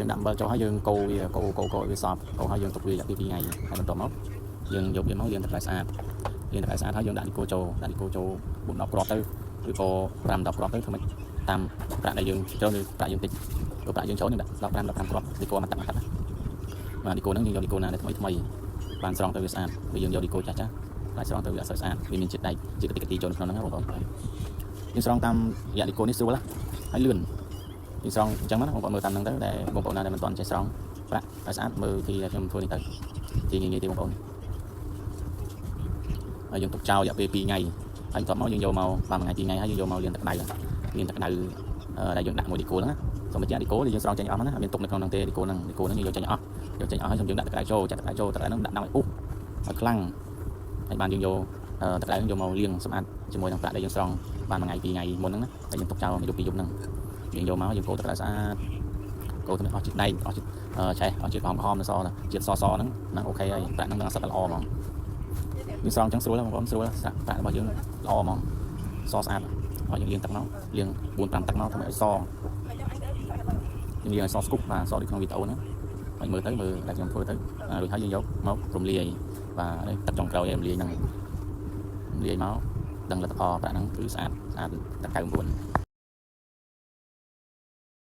យើងដាក់អំបិលចូលហើយយើងកូរវាកូរវាសព្វកូរហើយយើងទុកវារយៈពេល2ថ្ងៃហើយបន្ទាប់មកយើងយកវាមកលាងទឹកស្អាតហើយយើងដាក់នីកូចូល4-10គ្រាប់ទៅឬក៏5-10គ្រាប់ទៅធ្វើម៉េចតាមប្រាក់ដែលយើងចូលឬប្រាក់យើងតិចក៏ប្រាក់យើងចូលនឹងដាក់15គ្រាប់នីកូមកតាក់ណាបាទនីកូហ្នឹងយើងយកនីកូណាដែលថ្មីបានស្រង់ទៅវាស្អាតវាយើងយកនីកូចាស់ហើយស្រង់ទៅវាអត់សូវស្អាតវាមានជាតិដែកជាតិកាទីចូលក្នុងហ្នឹងណាបងប្អូនយើងស្រង់តាមរយៈនីកូនេះស្រួលហើយលឿនយើងស្រង់អញ្ចឹងណាបងប្អូនមើលតាមហ្នឹងទៅដែលបងប្អូនណាដែលមិនទាន់ចេះស្រង់ប្រាក់ឲ្យស្អាតមើលពីខ្ញុំធ្វើនេះទៅជាងាយទេបងប្អូនហើយយើងទុកចោលរយៈពេល2ថ្ងៃហើយបន្ទាប់មកយើងយកមកបាន1ថ្ងៃ2ថ្ងៃហើយយើងយកមកលាងទឹកក្តៅដែលយើងដាក់មួយនីកូហ្នឹងសូមបញ្ជាក់នីកូដែលយើងស្រង់ចេញអស់ហ្នឹងមានទុកនៅក្នុងហ្នឹងទេនីកូហ្នឹងយើងយកចេញអស់ហើយខ្ញុំដាក់ទឹកក្តៅចូលចាក់ទឹកក្តៅចូលទឹកក្តៅហ្នឹងដាក់ដល់ឲ្យពុះឲ្យខ្លាំងហើយបានយើងយកទឹកក្តៅហ្នឹងយកមកលាងសម្អាតជាមួយនឹងប្រាក់ដែលយើងស្រង់បាន1ថ្ងៃ2ថ្ងៃមុនហ្នឹងណាហើយយើងទុកចោលមួយយប់2យប់ហ្នឹងយើងយកមកយើងកូរទឹកក្តៅស្អាតកូរទៅអស់ជាតិដែកអស់ជាតិឆេះអស់ជាតិក្រហមនៅសជាតិសហ្នឹងអូខេហើយប្រាក់ហ្នឹងនឹងអត់ស្អាតល្អហ្មងយើងស្រង់អញ្ចឹងស្រួលបងប្អូនស្រួលប្រាក់របស់យើងល្អហ្មងសស្អាតហើយយើងលាងទឹកមកលាង 4-5 ទឹកមកធ្វើឲ្យសយើងលាងឲ្យសស្គប់បាទសដូចក្នុងវីដេអូហ្នឹងហើយមើលតែខ្ញុំធ្វើទៅរួចហើយយើងយកមករំលាយបាទទឹកចុងក្រោយឲ្យរំលាយហ្នឹងរំលាយមកដឹងលទ្ធផលប្រាក់ហ្នឹងគឺស្អាតទឹក99